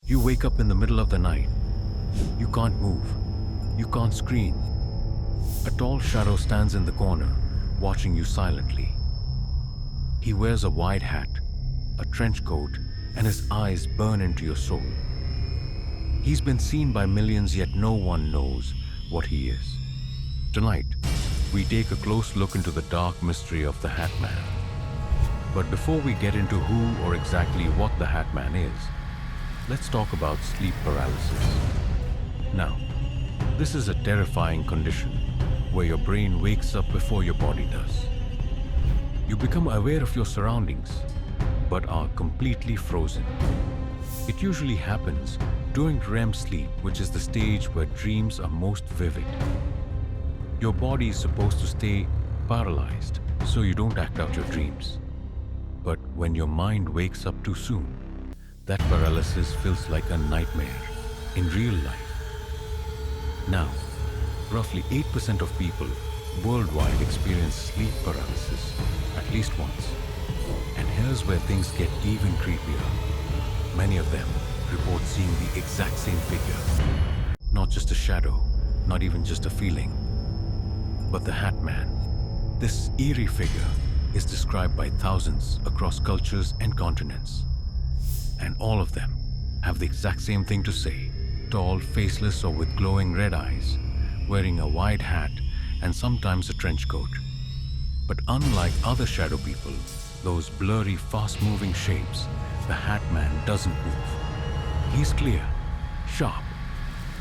You wake up in the middle of the night. You can't move. You can't scream. A tall shadow stands in the corner, watching you silently. He wears a wide hat, a trench coat, and his eyes burn into your soul. He's been seen by millions, yet no one knows what he is. Tonight, we take a close look into the dark mystery of the Hatman. But before we get into who or exactly what the Hatman is, let's talk about sleep paralysis. Now, this is a terrifying condition where your brain wakes up before your body does. You become aware of your surroundings, but are completely frozen. It usually happens during REM sleep, which is the stage where dreams are most vivid. Your body is supposed to stay paralyzed so you don't act out your dreams. But when your mind wakes up too soon, that paralysis feels like a nightmare in real life. Now, roughly 8% of people worldwide experience sleep paralysis at least once. And here's where things get even creepier. Many of them report seeing the exact same figure. Not just a shadow, not even just a feeling, but the Hatman. This eerie figure is described by thousands across cultures and continents. And all of them have the exact same thing to say. Tall, faceless, or with glowing red eyes, wearing a wide hat and sometimes a trench coat. But unlike other shadow people, those blurry, fast-moving shapes, the Hatman doesn't move. He's clear, sharp,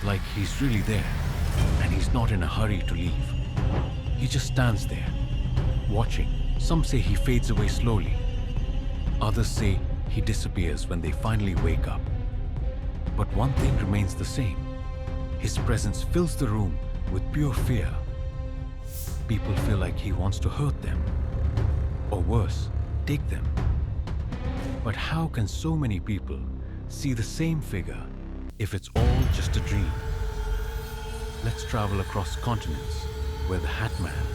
like he's really there, and he's not in a hurry to leave. He just stands there, watching. Some say he fades away slowly. Others say he disappears when they finally wake up. But one thing remains the same. His presence fills the room with pure fear. People feel like he wants to hurt them, or worse, take them. But how can so many people see the same figure if it's all just a dream? Let's travel across continents where the Hatman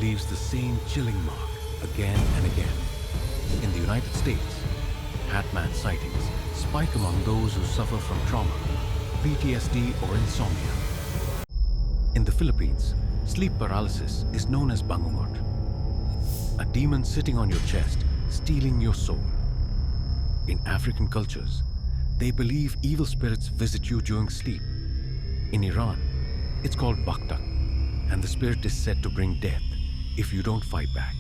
leaves the same chilling mark again and again. In the United States, Hatman sightings spike among those who suffer from trauma, PTSD, or insomnia. In the Philippines, sleep paralysis is known as bangungot, a demon sitting on your chest, stealing your soul. In African cultures, they believe evil spirits visit you during sleep. In Iran, it's called baktak, and the spirit is said to bring death if you don't fight back.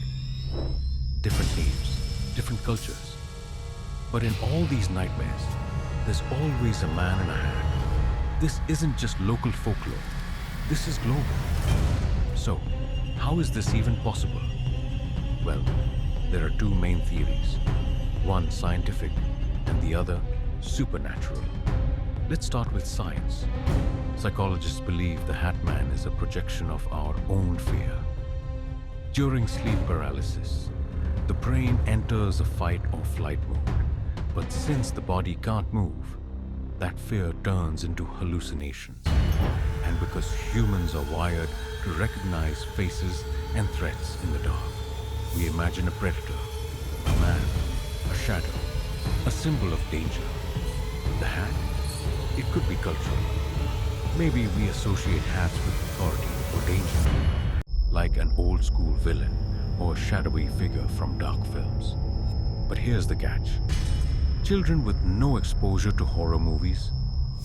Different names, different cultures. But in all these nightmares, there's always a man in a hat. This isn't just local folklore. This is global. So, how is this even possible? Well, there are two main theories. One scientific and the other supernatural. Let's start with science. Psychologists believe the Hatman is a projection of our own fear. During sleep paralysis, the brain enters a fight or flight mode. But since the body can't move, that fear turns into hallucinations. And because humans are wired to recognize faces and threats in the dark, we imagine a predator, a man, a shadow, a symbol of danger. The hat? It could be cultural. Maybe we associate hats with authority or danger, like an old school villain or a shadowy figure from dark films. But here's the catch. Children with no exposure to horror movies,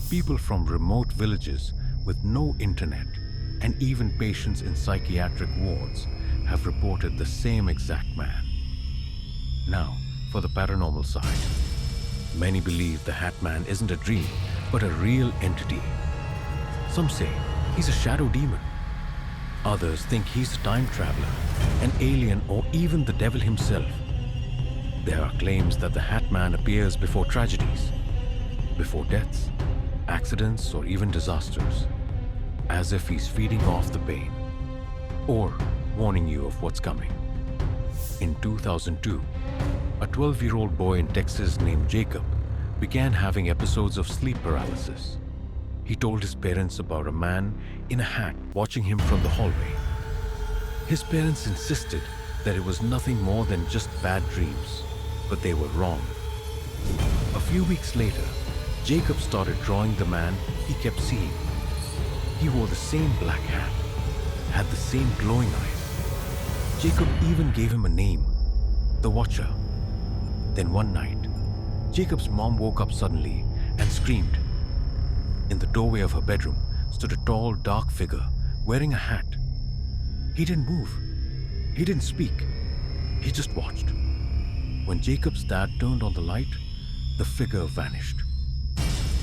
people from remote villages with no internet, and even patients in psychiatric wards have reported the same exact man. Now, for the paranormal side. Many believe the Hatman isn't a dream, but a real entity. Some say he's a shadow demon. Others think he's a time traveler, an alien, or even the devil himself. There are claims that the Hatman appears before tragedies, before deaths, accidents, or even disasters, as if he's feeding off the pain, or warning you of what's coming. In 2002, a 12-year-old boy in Texas named Jacob began having episodes of sleep paralysis. He told his parents about a man in a hat watching him from the hallway. His parents insisted that it was nothing more than just bad dreams, but they were wrong. A few weeks later, Jacob started drawing the man he kept seeing. He wore the same black hat, had the same glowing eyes. Jacob even gave him a name, the Watcher. Then one night, Jacob's mom woke up suddenly and screamed. In the doorway of her bedroom stood a tall, dark figure wearing a hat. He didn't move. He didn't speak. He just watched. When Jacob's dad turned on the light, the figure vanished.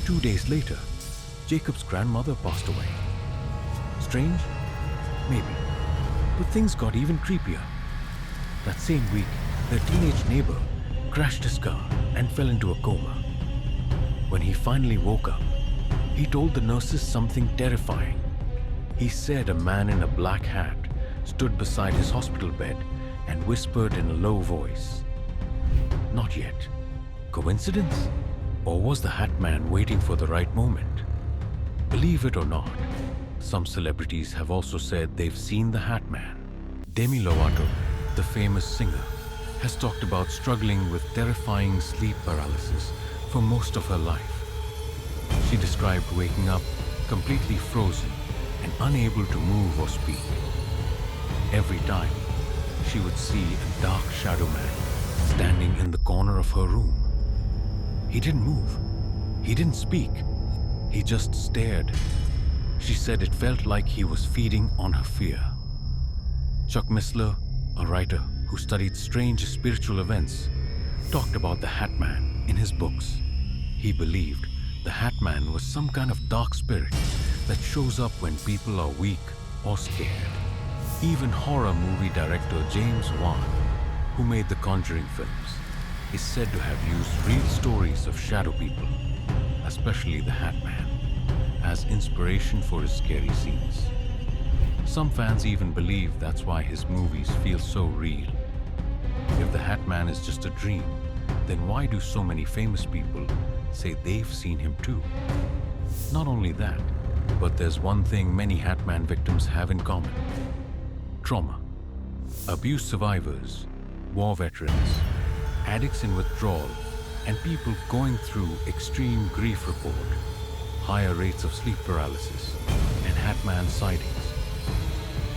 2 days later, Jacob's grandmother passed away. Strange? Maybe. But things got even creepier. That same week, their teenage neighbor crashed his car and fell into a coma. When he finally woke up, he told the nurses something terrifying. He said a man in a black hat stood beside his hospital bed and whispered in a low voice. Not yet. Coincidence? Or was the Hatman waiting for the right moment? Believe it or not, some celebrities have also said they've seen the Hatman. Demi Lovato, the famous singer, has talked about struggling with terrifying sleep paralysis for most of her life. She described waking up completely frozen and unable to move or speak. Every time, she would see a dark shadow man standing in the corner of her room. He didn't move. He didn't speak. He just stared. She said it felt like he was feeding on her fear. Chuck Missler, a writer who studied strange spiritual events, talked about the Hatman in his books. He believed the Hatman was some kind of dark spirit that shows up when people are weak or scared. Even horror movie director James Wan, who made the Conjuring films, is said to have used real stories of shadow people, especially the Hatman, as inspiration for his scary scenes. Some fans even believe that's why his movies feel so real. If the Hatman is just a dream, then why do so many famous people say they've seen him too? Not only that, but there's one thing many Hatman victims have in common: trauma. Abuse survivors, war veterans, addicts in withdrawal, and people going through extreme grief report higher rates of sleep paralysis and Hatman sightings.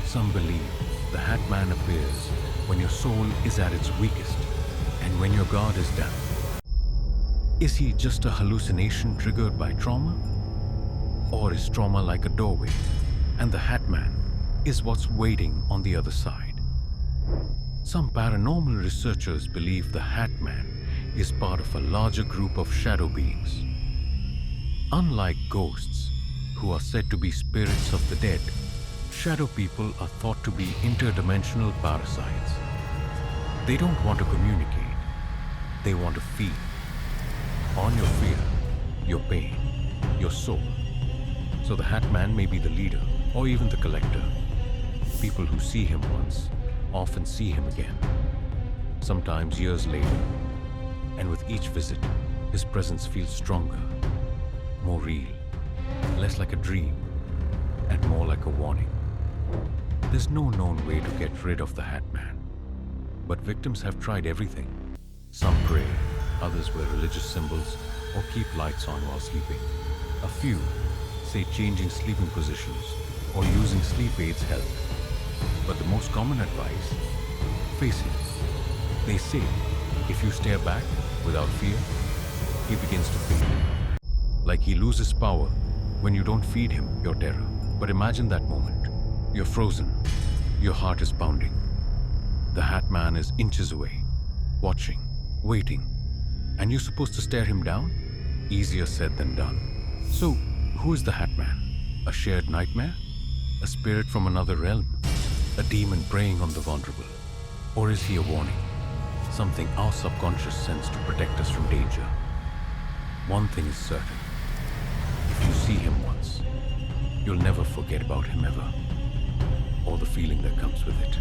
Some believe the Hatman appears when your soul is at its weakest and when your guard is down. Is he just a hallucination triggered by trauma? Or is trauma like a doorway and the Hatman is what's waiting on the other side? Some paranormal researchers believe the Hatman is part of a larger group of shadow beings. Unlike ghosts, who are said to be spirits of the dead, shadow people are thought to be interdimensional parasites. They don't want to communicate. They want to feed on your fear, your pain, your soul. So the Hatman may be the leader or even the collector. People who see him once often see him again, sometimes years later. And with each visit, his presence feels stronger, more real, less like a dream, and more like a warning. There's no known way to get rid of the Hatman, but victims have tried everything. Some pray, others wear religious symbols or keep lights on while sleeping. A few say changing sleeping positions or using sleep aids help. But the most common advice: face him. They say if you stare back without fear, he begins to fade. Like he loses power when you don't feed him your terror. But imagine that moment. You're frozen. Your heart is pounding. The Hatman is inches away, watching, waiting. And you're supposed to stare him down? Easier said than done. So, who is the Hatman? A shared nightmare? A spirit from another realm? A demon preying on the vulnerable? Or is he a warning? Something our subconscious sends to protect us from danger. One thing is certain. If you see him once, you'll never forget about him ever. Or the feeling that comes with it.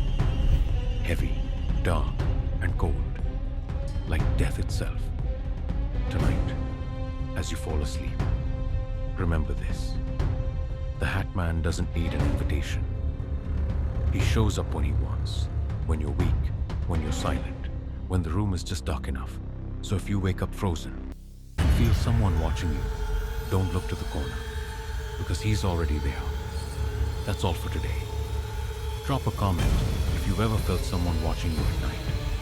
Heavy, dark, and cold. Like death itself. Tonight, as you fall asleep, remember this. The Hatman doesn't need an invitation. He shows up when he wants. When you're weak, when you're silent, when the room is just dark enough. So if you wake up frozen and feel someone watching you, don't look to the corner, because he's already there. That's all for today. Drop a comment if you've ever felt someone watching you at night.